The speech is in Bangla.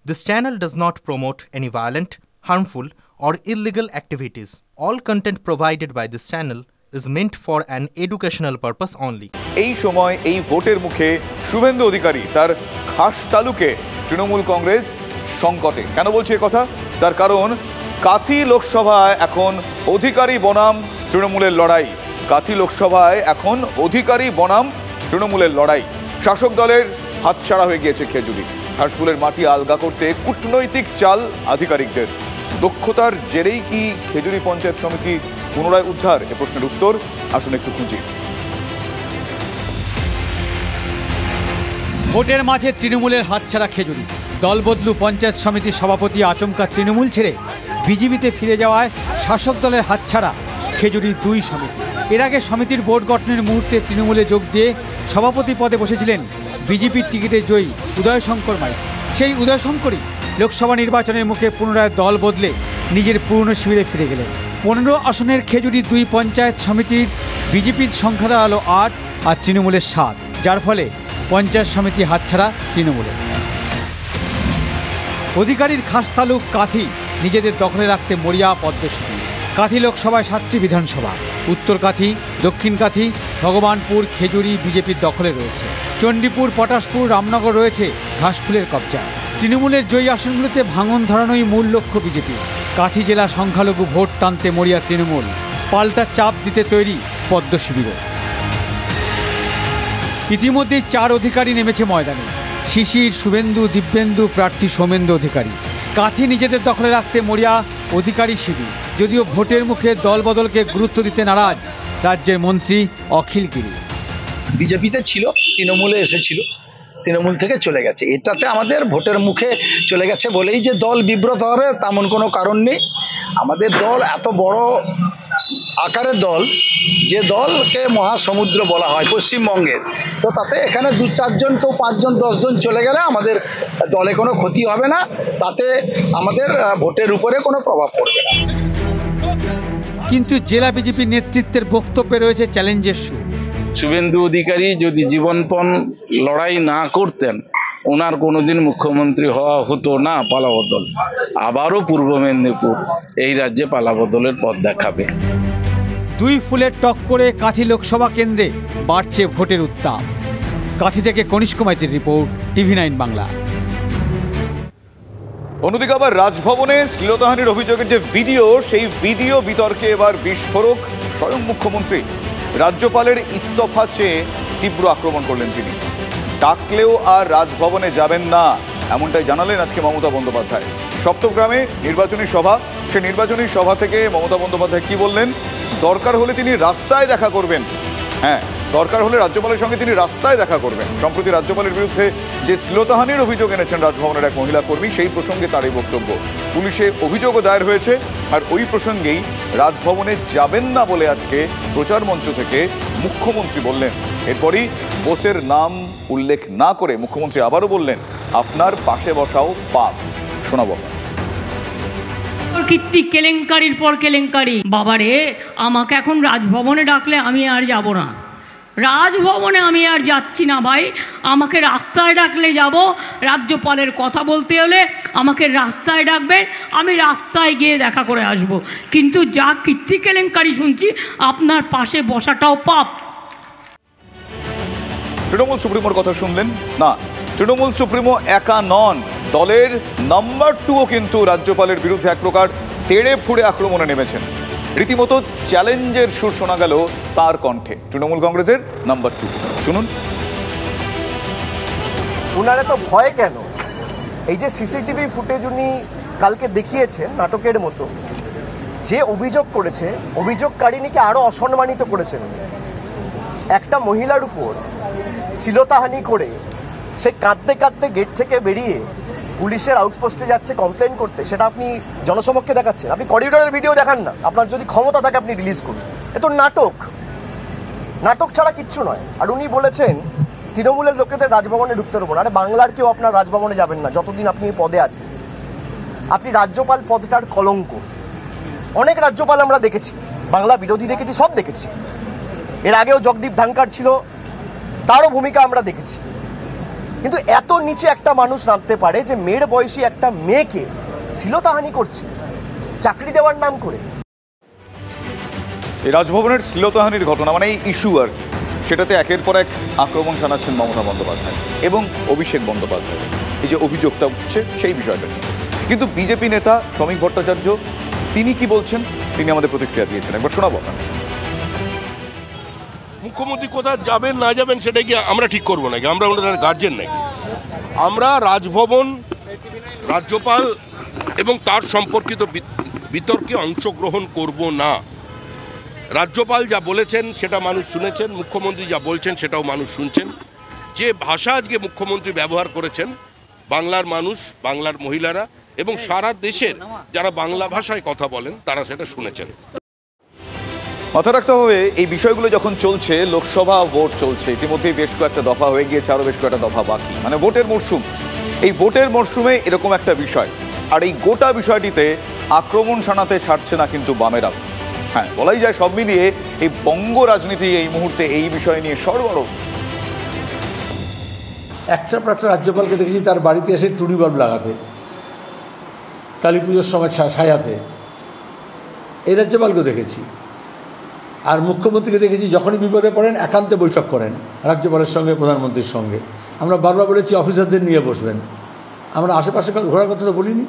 This channel does not promote any violent, harmful, or illegal activities. All content provided by this channel is meant for an educational purpose only. এই সময় এই ভোটের মুখে শুভেন্দু অধিকারী তার খাস তালুকে তৃণমূল কংগ্রেস সংকটে। কেন বলছি এ কথা? তার কারণ কাথি লোকসভায় এখন অধিকারী বনাম তৃণমূলের লড়াই। কাথি লোকসভায় এখন অধিকারী বনাম তৃণমূলের লড়াই। শাসক দলের হাতছাড়া হয়ে গিয়েছে খেজুরি। হাঁসপুলের মাটি আলগা করতে কূটনৈতিক চাল আধিকারিকদের। দক্ষতার জেরেই কি খেজুরি পঞ্চায়েত সমিতি পুনরায় উদ্ধার? এ প্রশ্নের উত্তর আসুন একটু খুঁজি। ভোটের মাঝে তৃণমূলের হাতছাড়া খেজুরি। দলবদলু পঞ্চায়েত সমিতির সভাপতি আচমকা তৃণমূল ছেড়ে বিজেপিতে ফিরে যাওয়ায় শাসক দলের হাতছাড়া খেজুরির দুই সমিতি। এর আগে সমিতির বোর্ড গঠনের মুহূর্তে তৃণমূলে যোগ দিয়ে সভাপতি পদে বসেছিলেন বিজেপির টিকিটে জয়ী উদয়শঙ্কর মাইতি। সেই উদয়শঙ্করই লোকসভা নির্বাচনের মুখে পুনরায় দল বদলে নিজের পুরনো শিবিরে ফিরে গেলেন। 15 আসনের খেজুরির দুই পঞ্চায়েত সমিতির বিজেপির সংখ্যা দাঁড়ালো 8 আর তৃণমূলের 7, যার ফলে পঞ্চায়েত সমিতি হাতছাড়া তৃণমূলের। অধিকারীর খাস তালুক কাথি নিজেদের দখলে রাখতে মরিয়া পদ্মশিবী। কাথি লোকসভায় 7টি বিধানসভা, উত্তর কাথি, দক্ষিণ কাথি, ভগবানপুর, খেজুরি বিজেপির দখলে রয়েছে। চণ্ডীপুর, পটাশপুর, রামনগর রয়েছে ঘাসফুলের কবজা। তৃণমূলের জয়ী আসনগুলোতে ভাঙন ধরানোই মূল লক্ষ্য বিজেপি। কাথি জেলা সংখ্যালঘু ভোট টানতে মরিয়া তৃণমূল, পাল্টা চাপ দিতে তৈরি পদ্ম শিবিরও। ইতিমধ্যেই 4 অধিকারী নেমেছে ময়দানে। শিশির, শুভেন্দু, দিব্যেন্দু প্রার্থী সৌমেন্দু অধিকারী। কাথি নিজেদের দখলে রাখতে মরিয়া অধিকারী শিবির। যদিও ভোটের মুখে দল বদলকে গুরুত্ব দিতে নারাজ রাজ্যের মন্ত্রী অখিল গিরি। বিজেপিতে ছিল, তৃণমূলে এসেছিল, তৃণমূল থেকে চলে গেছে। এটাতে আমাদের ভোটের মুখে চলে গেছে বলেই যে দল বিব্রত হবে তেমন কোনো কারণ নেই। আমাদের দল এত বড় আকারের দল, যে দলকে মহাসমুদ্র বলা হয় পশ্চিমবঙ্গের, তো তাতে এখানে 2-4 জন, কেউ 5 জন 10 জন চলে গেলে আমাদের দলে কোনো ক্ষতি হবে না, তাতে আমাদের ভোটের উপরে কোনো প্রভাব পড়বে না। কিন্তু জেলা বিজেপি নেতৃত্বের বক্তব্যে রয়েছে চ্যালেঞ্জের সুর। শুভেন্দু অধিকারী যদি জীবনপণ লড়াই না করতেন, ওনার কোনোদিন মুখ্যমন্ত্রী হওয়া হতো না। পালাবদল আবারও পূর্ব মেদিনীপুর এই রাজ্যে পালাবদলের পথ দেখাবে। দুই ফুলের টক্করে কাথি লোকসভা কেন্দ্রে বাড়ছে ভোটের উত্তাপ। কাথি থেকে কনিষ্ক মাইতির রিপোর্ট, TV9 বাংলা। অন্যদিকে আবার রাজভবনে শ্লীলতাহানির অভিযোগের যে ভিডিও, সেই ভিডিও বিতর্কে এবার বিস্ফোরক স্বয়ং মুখ্যমন্ত্রী। রাজ্যপালের ইস্তফা চেয়ে তীব্র আক্রমণ করলেন তিনি। ডাকলেও আর রাজভবনে যাবেন না, এমনটাই জানালেন আজকে মমতা বন্দ্যোপাধ্যায়। সপ্তগ্রামে নির্বাচনী সভা, সে নির্বাচনী সভা থেকে মমতা বন্দ্যোপাধ্যায় কি বললেন? দরকার হলে তিনি রাস্তায় দেখা করবেন। হ্যাঁ, দরকার হলে রাজ্যপালের সঙ্গে তিনি রাস্তায় দেখা করবেন। সম্প্রতি রাজ্যপালের বিরুদ্ধে যে শ্লীলতাহানির অভিযোগ এনেছেন রাজভবনের এক মহিলা কর্মী, সেই প্রসঙ্গে তার এই বক্তব্য। পুলিশে অভিযোগও দায়ের হয়েছে, আর ওই প্রসঙ্গেই রাজভবনে যাবেন না বলে আজকে প্রচার মঞ্চ থেকে মুখ্যমন্ত্রী বললেন। এরপরই বোসের নাম উল্লেখ না করে মুখ্যমন্ত্রী আবারও বললেন, আপনার পাশে বসাও পাপ। শোনাবো। কীর্তি কেলেঙ্কারির পর কেলেঙ্কারি। বাবারে, আমাকে এখন রাজভবনে ডাকলে আমি আর যাব না। রাজভবনে আমি আর যাচ্ছি না ভাই। আমাকে রাস্তায় ডাকলে যাব। রাজ্যপালের কথা বলতে হলে আমাকে রাস্তায় ডাকবেন, আমি রাস্তায় গিয়ে দেখা করে আসব। কিন্তু যা কীর্তি কেলেঙ্কারি শুনছি, আপনার পাশে বসাটাও পাপ। তৃণমূল সুপ্রিমোর কথা শুনলেন না? তৃণমূল সুপ্রিমো একা নন, দলের নাম্বার 2ও কিন্তু রাজ্যপালের বিরুদ্ধে এক প্রকার তেড়ে ফুড়ে আক্রমণে নেমেছেন। রীতিমতো চ্যালেঞ্জের সুর শোনা গেল তার কণ্ঠে। তৃণমূল কংগ্রেসের নাম্বার 2, শুনুন। উনারে তো ভয় কেন? এই যে সিসিটিভি ফুটেজ উনি কালকে দেখিয়েছেন নাটকের মতো, যে অভিযোগ করেছে, অভিযোগকারিনীকে আরও অসম্মানিত করেছেন। একটা মহিলার উপর শ্লীলতাহানি করে সে কাঁদতে কাঁদতে গেট থেকে বেরিয়ে পুলিশের আউটপোস্টে যাচ্ছে কমপ্লেন করতে, সেটা আপনি জনসমক্ষে দেখাচ্ছেন। আপনি করিডোরের ভিডিও দেখান না, আপনার যদি ক্ষমতা থাকে আপনি রিলিজ করুন। এ তো নাটক, নাটক ছাড়া কিচ্ছু নয়। আর উনি বলেছেন তৃণমূলের লোকেদের রাজভবনে ঢুকতে দেবো না। আরে বাংলার কেউ আপনার রাজভবনে যাবেন না যতদিন আপনি এই পদে আছেন। আপনি রাজ্যপাল পদটার কলঙ্ক। অনেক রাজ্যপাল আমরা দেখেছি, বাংলা বিরোধী দেখেছি, সব দেখেছি। এর আগেও জগদীপ ধানকার ছিল, তারও ভূমিকা আমরা দেখেছি। কিন্তু এত নিচে একটা মানুষ নামতে পারে যে মেয়ের বয়সী একটা মেয়েকে শ্লীলতাহানি করছে চাকরি দেওয়ার নাম করে। এই রাজভবনের শ্লীলতাহানির ঘটনা মানে এই ইস্যু আর কি, সেটাতে একের পর এক আক্রমণ শানাচ্ছেন মমতা বন্দ্যোপাধ্যায় এবং অভিষেক বন্দ্যোপাধ্যায়। এই যে অভিযোগটা উঠছে সেই বিষয়টা নিয়ে, কিন্তু বিজেপি নেতা শ্রমিক ভট্টাচার্য তিনি কি বলছেন, তিনি আমাদের প্রতিক্রিয়া দিয়েছেন, একবার শোনাবো আপনাদের। মুখ্যমন্ত্রী কোথায় যাবেন না যাবেন সেটা কি আমরা ঠিক করবো নাকি? আমরা ওনাদের গার্জেন নাকি? আমরা রাজভবন, রাজ্যপাল এবং তার সম্পর্কিত বিতর্কে অংশগ্রহণ করব না। রাজ্যপাল যা বলেছেন সেটা মানুষ শুনেছেন, মুখ্যমন্ত্রী যা বলছেন সেটাও মানুষ শুনছেন। যে ভাষা আজকে মুখ্যমন্ত্রী ব্যবহার করেছেন, বাংলার মানুষ, বাংলার মহিলারা এবং সারা দেশের যারা বাংলা ভাষায় কথা বলেন তারা সেটা শুনেছেন। মাথায় রাখতে হবে এই বিষয়গুলো যখন চলছে, লোকসভা ভোট চলছে, ইতিমধ্যেই বেশ কয়েকটা দফা হয়ে গিয়েছে, আরও বেশ কয়েকটা দফা বাকি, মানে ভোটের মরশুম। এই ভোটের মরশুমে এরকম একটা বিষয়, আর এই গোটা বিষয়টিতে আক্রমণ শানাতে ছাড়ছে না কিন্তু বামেরা। হ্যাঁ, বলাই যায় সব মিলিয়ে এই বঙ্গ রাজনীতি এই মুহূর্তে এই বিষয় নিয়ে সরগরম। একটা পর একটা রাজ্যপালকে দেখেছি তার বাড়িতে এসে টুনি বাল্ব লাগাতে, কালী পুজোর সময় সাজাতে, এই রাজ্যপালকে দেখেছি। আর মুখ্যমন্ত্রীকে দেখেছি যখনই বিপদে পড়েন একান্তে বৈঠক করেন রাজ্যপালের সঙ্গে, প্রধানমন্ত্রীর সঙ্গে। আমরা বারবার বলেছি অফিসারদের নিয়ে বসবেন, আমরা আশেপাশে ঘোরার কথা তো বলিনি।